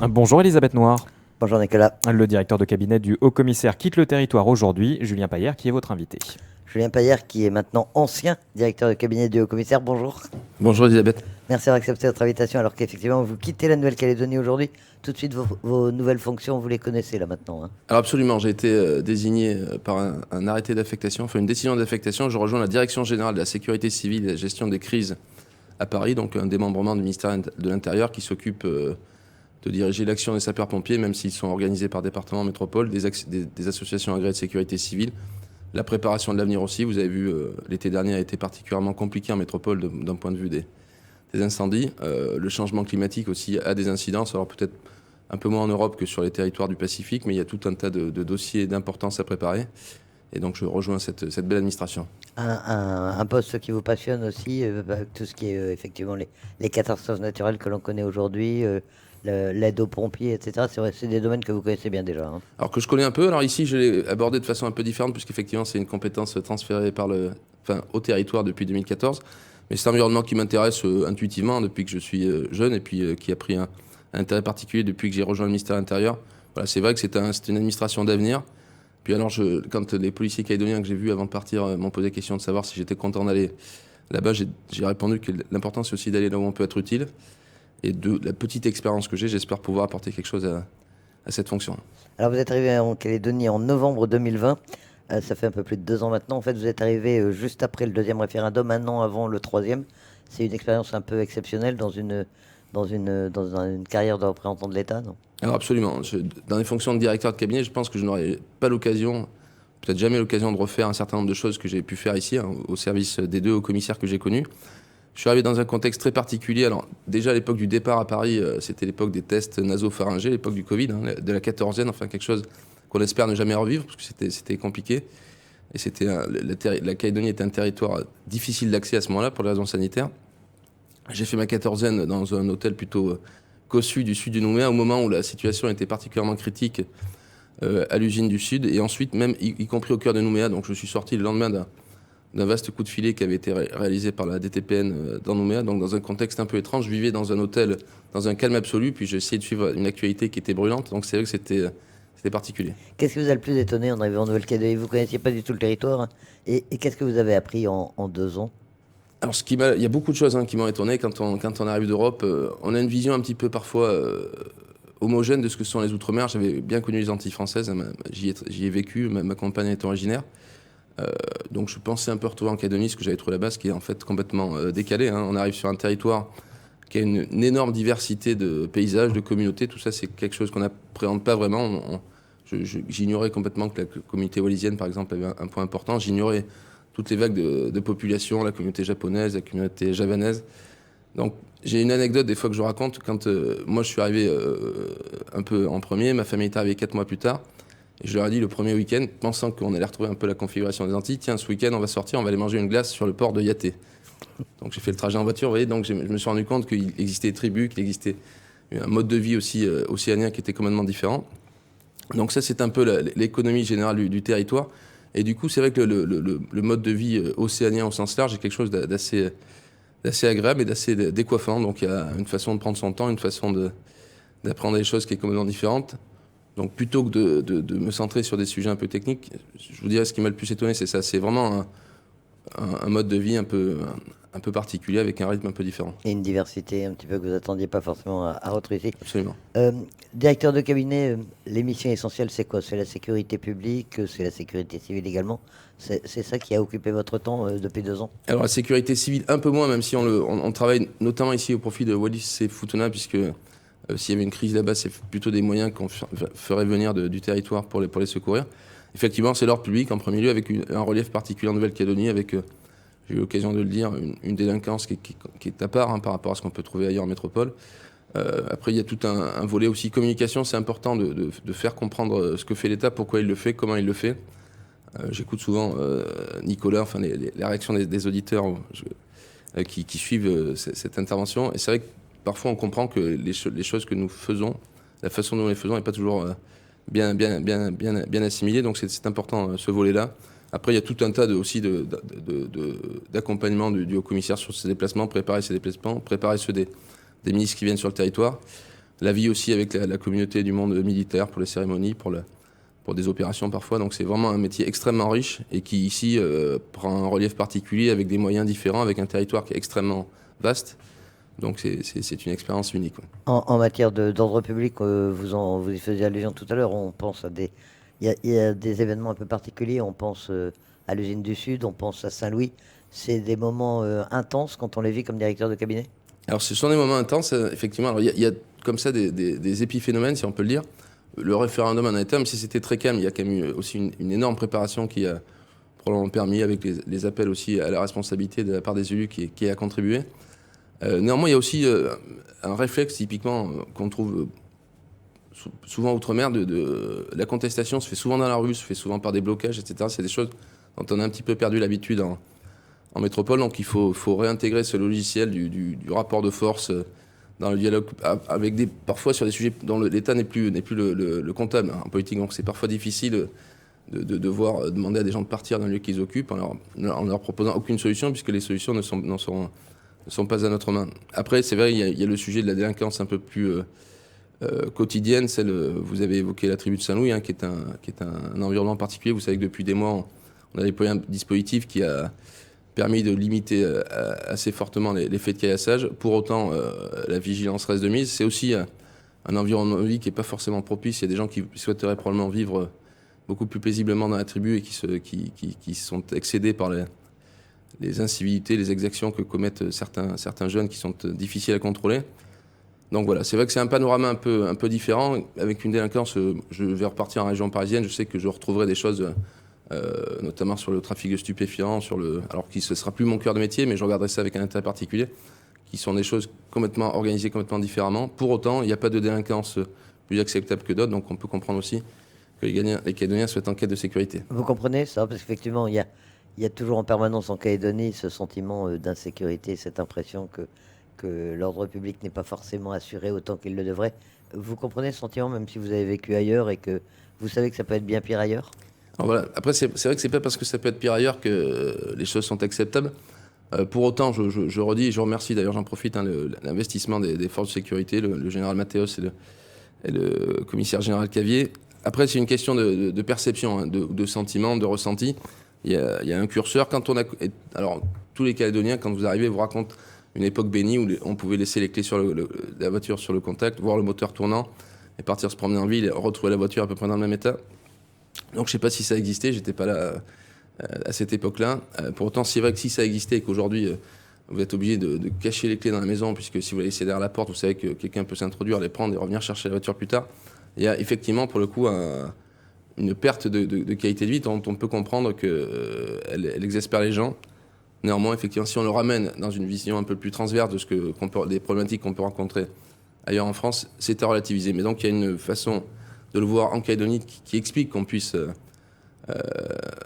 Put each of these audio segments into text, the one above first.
Bonjour Elisabeth Noir. Bonjour Nicolas. Le directeur de cabinet du Haut-Commissaire quitte le territoire aujourd'hui. Julien Paillère qui est votre invité. Julien Paillère, qui est maintenant ancien directeur de cabinet du Haut-Commissaire, bonjour. Bonjour Elisabeth. Merci d'avoir accepté notre invitation alors qu'effectivement vous quittez la Nouvelle-Calédonie aujourd'hui. Tout de suite, vos nouvelles fonctions, vous les connaissez là maintenant, hein. Alors absolument, j'ai été désigné par un arrêté d'affectation, enfin une décision d'affectation. Je rejoins la Direction Générale de la Sécurité Civile et de la Gestion des Crises à Paris, donc un démembrement du ministère de l'Intérieur qui s'occupe de diriger l'action des sapeurs-pompiers, même s'ils sont organisés par département, métropole, des associations agréées de sécurité civile. La préparation de l'avenir aussi, vous avez vu, l'été dernier a été particulièrement compliqué en métropole d'un point de vue des incendies. Le changement climatique aussi a des incidences, alors peut-être un peu moins en Europe que sur les territoires du Pacifique, mais il y a tout un tas de dossiers d'importance à préparer. Et donc je rejoins cette belle administration. Un poste qui vous passionne aussi, tout ce qui est effectivement les catastrophes naturelles que l'on connaît aujourd'hui, l'aide aux pompiers, etc. C'est vrai, c'est des domaines que vous connaissez bien déjà, hein. Alors que je connais un peu, alors ici je l'ai abordé de façon un peu différente, puisqu'effectivement c'est une compétence transférée au territoire depuis 2014. Mais c'est un environnement qui m'intéresse intuitivement depuis que je suis jeune et puis qui a pris un intérêt particulier depuis que j'ai rejoint le ministère de l'Intérieur. Voilà, c'est vrai que c'est une administration d'avenir. Puis alors, quand les policiers calédoniens que j'ai vus avant de partir m'ont posé la question de savoir si j'étais content d'aller là-bas, j'ai répondu que l'important c'est aussi d'aller là où on peut être utile. Et de la petite expérience que j'ai, j'espère pouvoir apporter quelque chose à cette fonction. Alors vous êtes arrivé en Calédonie en novembre 2020, ça fait un peu plus de 2 ans maintenant. En fait, vous êtes arrivé juste après le deuxième référendum, un an avant le troisième. C'est une expérience un peu exceptionnelle dans une carrière de représentant de l'État, non? Alors absolument. Dans les fonctions de directeur de cabinet, je pense que je n'aurai pas l'occasion, peut-être jamais l'occasion de refaire un certain nombre de choses que j'ai pu faire ici, hein, au service des deux hauts-commissaires que j'ai connus. Je suis arrivé dans un contexte très particulier. Alors déjà à l'époque du départ à Paris, c'était l'époque des tests nasopharyngés, l'époque du Covid, hein, de la quatorzaine, enfin quelque chose qu'on espère ne jamais revivre, parce que c'était compliqué. Et la Calédonie était un territoire difficile d'accès à ce moment-là pour les raisons sanitaires. J'ai fait ma quatorzaine dans un hôtel plutôt cossu du sud de Nouméa, au moment où la situation était particulièrement critique à l'usine du Sud, et ensuite même y compris au cœur de Nouméa. Donc je suis sorti le lendemain d'un vaste coup de filet qui avait été réalisé par la DTPN dans Nouméa. Donc dans un contexte un peu étrange, je vivais dans un hôtel, dans un calme absolu, puis j'ai essayé de suivre une actualité qui était brûlante. Donc c'est vrai que c'était particulier. Qu'est-ce qui vous a le plus étonné en arrivant en Nouvelle-Calédonie? Vous ne connaissiez pas du tout le territoire, hein. Et qu'est-ce que vous avez appris en 2 ans? Alors, il y a beaucoup de choses qui m'ont étonné quand on arrive d'Europe. On a une vision un petit peu parfois homogène de ce que sont les Outre-mer. J'avais bien connu les Antilles françaises, j'y ai vécu, ma compagne est originaire. Donc je pensais un peu retrouver en Calédonie ce que j'avais trouvé là-bas, ce qui est en fait complètement décalé, hein. On arrive sur un territoire qui a une énorme diversité de paysages, de communautés. Tout ça, c'est quelque chose qu'on n'appréhende pas vraiment. J'ignorais complètement que la communauté wallisienne, par exemple, avait un point important. J'ignorais toutes les vagues de population, la communauté japonaise, la communauté javanaise. Donc j'ai une anecdote des fois que je raconte. Quand moi je suis arrivé un peu en premier, ma famille est arrivée 4 mois plus tard, et je leur ai dit le premier week-end, pensant qu'on allait retrouver un peu la configuration des Antilles, tiens, ce week-end on va sortir, on va aller manger une glace sur le port de Yaté. Donc j'ai fait le trajet en voiture, vous voyez, donc je me suis rendu compte qu'il existait des tribus, qu'il existait un mode de vie aussi océanien qui était complètement différent. Donc ça c'est un peu l'économie générale du territoire. Et du coup, c'est vrai que le mode de vie océanien au sens large est quelque chose d'assez agréable et d'assez décoiffant. Donc il y a une façon de prendre son temps, une façon d'apprendre des choses qui est complètement différente. Donc plutôt que de me centrer sur des sujets un peu techniques, je vous dirais ce qui m'a le plus étonné, c'est ça. C'est vraiment un mode de vie un peu particulier avec un rythme un peu différent. Et une diversité un petit peu que vous attendiez pas forcément à retrouver. Absolument. Directeur de cabinet, les missions essentielles, c'est quoi? C'est la sécurité publique, c'est la sécurité civile également. C'est ça qui a occupé votre temps depuis 2 ans? Alors la sécurité civile, un peu moins, même si on travaille notamment ici au profit de Wallis et Futuna, puisque s'il y avait une crise là-bas, c'est plutôt des moyens qu'on ferait venir du territoire pour les secourir. Effectivement, c'est l'ordre public en premier lieu, avec un relief particulier en Nouvelle-Calédonie, avec, j'ai eu l'occasion de le dire, une délinquance qui est à part par rapport à ce qu'on peut trouver ailleurs en métropole. Après, il y a tout un volet aussi communication. C'est important de faire comprendre ce que fait l'État, pourquoi il le fait, comment il le fait. J'écoute souvent Nicolas, enfin les réactions des auditeurs qui suivent cette intervention. Et c'est vrai que parfois on comprend que les choses que nous faisons, la façon dont nous les faisons n'est pas toujours bien assimilée. Donc c'est important ce volet-là. Après, il y a tout un tas d'accompagnement du haut-commissaire sur ses déplacements, préparer ses déplacements, préparer ceux des ministres qui viennent sur le territoire. la vie aussi avec la communauté du monde militaire pour les cérémonies, pour des opérations parfois. Donc c'est vraiment un métier extrêmement riche et qui ici prend un relief particulier avec des moyens différents, avec un territoire qui est extrêmement vaste. Donc c'est une expérience unique. Ouais. En matière d'ordre public, vous y faisiez allusion tout à l'heure, on pense à il y a des événements un peu particuliers, on pense à l'usine du Sud, on pense à Saint-Louis. C'est des moments intenses quand on les vit comme directeur de cabinet? Alors ce sont des moments intenses, effectivement. Alors il y a comme ça des épiphénomènes, si on peut le dire. Le référendum en été, même si c'était très calme, il y a quand même eu aussi une énorme préparation qui a probablement permis, avec les appels aussi à la responsabilité de la part des élus, qui a contribué. Néanmoins, il y a aussi un réflexe typiquement qu'on trouve souvent outre-mer, la contestation se fait souvent dans la rue, se fait souvent par des blocages, etc. C'est des choses dont on a un petit peu perdu l'habitude en métropole, donc il faut réintégrer ce logiciel du rapport de force dans le dialogue, avec parfois sur des sujets dont l'État n'est plus le comptable en politique, donc c'est parfois difficile de devoir demander à des gens de partir d'un lieu qu'ils occupent en leur proposant aucune solution, puisque les solutions ne sont pas à notre main. Après, c'est vrai, il y a le sujet de la délinquance un peu plus quotidienne, vous avez évoqué la tribu de Saint-Louis, qui est un environnement particulier. Vous savez que depuis des mois, on a déployé un dispositif qui a permis de limiter assez fortement les faits de caillassage. Pour autant, la vigilance reste de mise. C'est aussi un environnement de vie qui n'est pas forcément propice. Il y a des gens qui souhaiteraient probablement vivre beaucoup plus paisiblement dans la tribu et qui sont excédés par les incivilités, les exactions que commettent certains jeunes qui sont difficiles à contrôler. Donc voilà, c'est vrai que c'est un panorama un peu différent. Avec une délinquance, je vais repartir en région parisienne, je sais que je retrouverai des choses, notamment sur le trafic de stupéfiants, alors que ce ne sera plus mon cœur de métier, mais je regarderai ça avec un intérêt particulier, qui sont des choses complètement organisées, complètement différemment. Pour autant, il n'y a pas de délinquance plus acceptable que d'autres, donc on peut comprendre aussi que les Calédoniens soient en quête de sécurité. Vous comprenez ça? Parce qu'effectivement, il y a toujours en permanence en Calédonie ce sentiment d'insécurité, cette impression que l'ordre public n'est pas forcément assuré autant qu'il le devrait. Vous comprenez ce sentiment, même si vous avez vécu ailleurs et que vous savez que ça peut être bien pire ailleurs? Alors voilà. Après, c'est vrai que c'est pas parce que ça peut être pire ailleurs que les choses sont acceptables. Pour autant, je redis, et je remercie d'ailleurs, j'en profite, l'investissement des forces de sécurité, le général Mathéos et le commissaire général Cavier. Après, c'est une question de perception, de sentiment, de ressenti. Il y a un curseur. Alors, tous les Calédoniens, quand vous arrivez, vous racontent une époque bénie où on pouvait laisser les clés sur la voiture sur le contact, voir le moteur tournant et partir se promener en ville et retrouver la voiture à peu près dans le même état. Donc je ne sais pas si ça existait, j'étais pas là à cette époque-là. Pour autant, c'est vrai que si ça existait et qu'aujourd'hui vous êtes obligé de cacher les clés dans la maison, puisque si vous les laissez derrière la porte, vous savez que quelqu'un peut s'introduire, les prendre et revenir chercher la voiture plus tard. Il y a effectivement pour le coup une perte de qualité de vie dont on peut comprendre qu'elle exaspère les gens. Néanmoins, effectivement, si on le ramène dans une vision un peu plus transverse des problématiques qu'on peut rencontrer ailleurs en France, c'est à relativiser. Mais donc il y a une façon de le voir en Calédonie qui explique qu'on puisse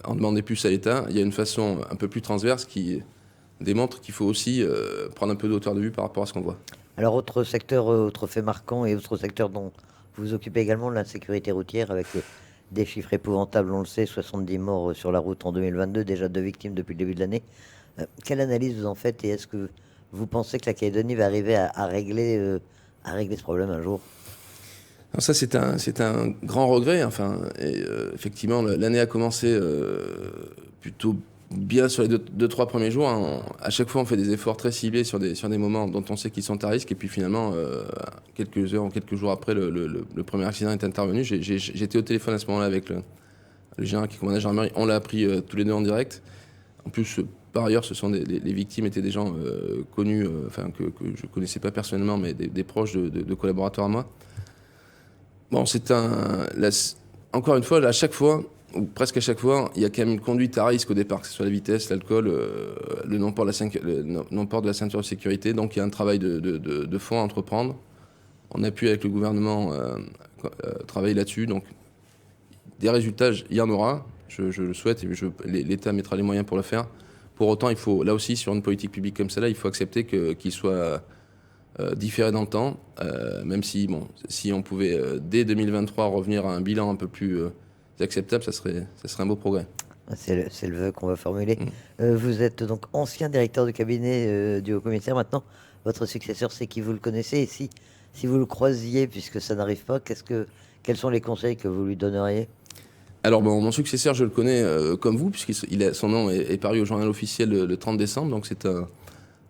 en demander plus à l'État. Il y a une façon un peu plus transverse qui démontre qu'il faut aussi prendre un peu de hauteur de vue par rapport à ce qu'on voit. Alors, autre secteur, autre fait marquant et autre secteur dont vous vous occupez également, l'insécurité routière, avec des chiffres épouvantables, on le sait, 70 morts sur la route en 2022, déjà 2 victimes depuis le début de l'année. Quelle analyse vous en faites et est-ce que vous pensez que la Calédonie va arriver à régler ce problème un jour? Alors ça, c'est un grand regret. Enfin, effectivement, l'année a commencé plutôt bien sur les 2-3 premiers jours. À chaque fois, on fait des efforts très ciblés sur des moments dont on sait qu'ils sont à risque. Et puis finalement, quelques heures ou quelques jours après, le premier accident est intervenu. J'étais au téléphone à ce moment-là avec le général qui commandait la gendarmerie. On l'a appris tous les deux en direct. En plus, par ailleurs, les victimes étaient des gens connus, que je ne connaissais pas personnellement, mais des proches de collaborateurs à moi. Bon, encore une fois, à chaque fois, ou presque à chaque fois, il y a quand même une conduite à risque au départ, que ce soit la vitesse, l'alcool, le non-port de la ceinture de sécurité. Donc il y a un travail de fond à entreprendre. On appuie avec le gouvernement travailler là-dessus. Donc des résultats, il y en aura, je le souhaite, et l'État mettra les moyens pour le faire. Pour autant, il faut, là aussi, sur une politique publique comme celle-là, il faut accepter qu'il soit différé dans le temps, même si on pouvait dès 2023 revenir à un bilan un peu plus acceptable, ça serait un beau progrès. C'est le vœu qu'on va formuler. Vous êtes donc ancien directeur de cabinet du haut-commissaire. Maintenant, votre successeur, c'est qui? Vous le connaissez? Et Si vous le croisiez, puisque ça n'arrive pas, quels sont les conseils que vous lui donneriez? Alors, bon, mon successeur, je le connais comme vous, son nom est paru au journal officiel le 30 décembre. Donc, c'est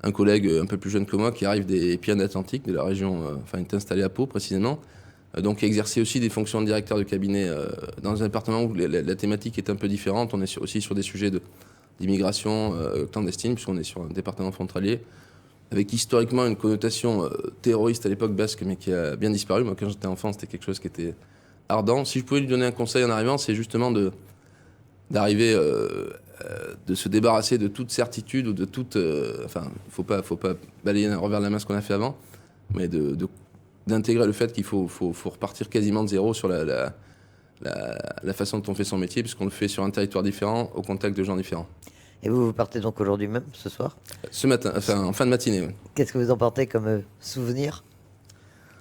un collègue un peu plus jeune que moi qui arrive des Pyrénées-Atlantiques, de la région, enfin, il est installé à Pau précisément. Donc, il a exercé aussi des fonctions de directeur de cabinet dans un département où la thématique est un peu différente. On est aussi sur des sujets d'immigration clandestine, puisqu'on est sur un département frontalier, avec historiquement une connotation terroriste à l'époque basque, mais qui a bien disparu. Moi, quand j'étais enfant, c'était quelque chose qui était ardent. Si je pouvais lui donner un conseil en arrivant, c'est justement d'arriver, de se débarrasser de toute certitude ou de toute... enfin, faut pas balayer un revers de la main ce qu'on a fait avant, mais d'intégrer le fait qu'il faut repartir quasiment de zéro sur la façon dont on fait son métier, puisqu'on le fait sur un territoire différent, au contact de gens différents. Et vous partez donc aujourd'hui même, ce soir? Ce matin, enfin en fin de matinée. Ouais. Qu'est-ce que vous emportez comme souvenir?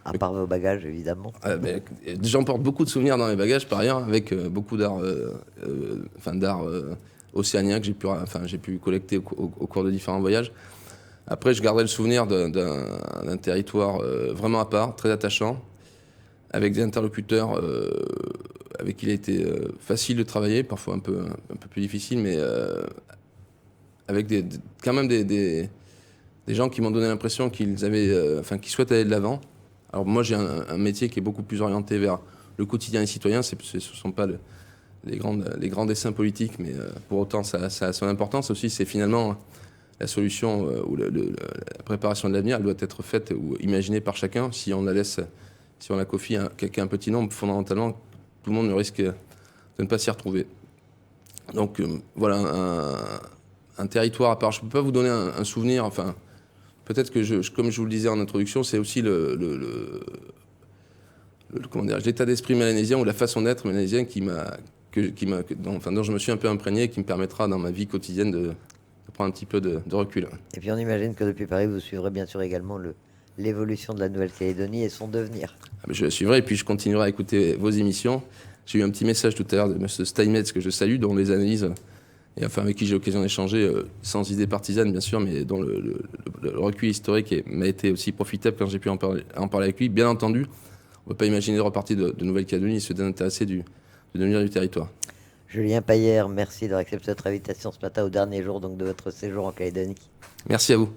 À part vos bagages, évidemment. J'emporte beaucoup de souvenirs dans mes bagages, par ailleurs, avec beaucoup d'art océanien que j'ai pu collecter au cours de différents voyages. Après, je garderai le souvenir d'un territoire vraiment à part, très attachant, avec des interlocuteurs avec qui il a été facile de travailler, parfois un peu plus difficile, mais avec quand même des gens qui m'ont donné l'impression qu'ils souhaitent aller de l'avant. Alors moi, j'ai un métier qui est beaucoup plus orienté vers le quotidien des citoyens. Ce ne sont pas les grands dessins politiques, mais pour autant, ça a son importance aussi. C'est finalement la solution ou la préparation de l'avenir. Elle doit être faite ou imaginée par chacun. Si on la confie à un petit nombre, fondamentalement, tout le monde risque de ne pas s'y retrouver. Donc voilà, un territoire à part. Je ne peux pas vous donner un souvenir, enfin... Peut-être que, comme je vous le disais en introduction, c'est aussi l'état d'esprit mélanésien ou la façon d'être mélanésienne dont je me suis un peu imprégné, qui me permettra dans ma vie quotidienne de prendre un petit peu de recul. Et puis on imagine que depuis Paris, vous suivrez bien sûr également l'évolution de la Nouvelle-Calédonie et son devenir. Je la suivrai et puis je continuerai à écouter vos émissions. J'ai eu un petit message tout à l'heure de M. Steinmetz que je salue, dont les analyses... Et enfin, avec qui j'ai l'occasion d'échanger, sans idée partisane bien sûr, mais dont le recul historique m'a été aussi profitable quand j'ai pu en parler avec lui. Bien entendu, on ne peut pas imaginer de repartir de Nouvelle-Calédonie et se désintéresser de devenir du territoire. Julien Payer, merci d'avoir accepté notre invitation ce matin au dernier jour donc, de votre séjour en Calédonie. Merci à vous.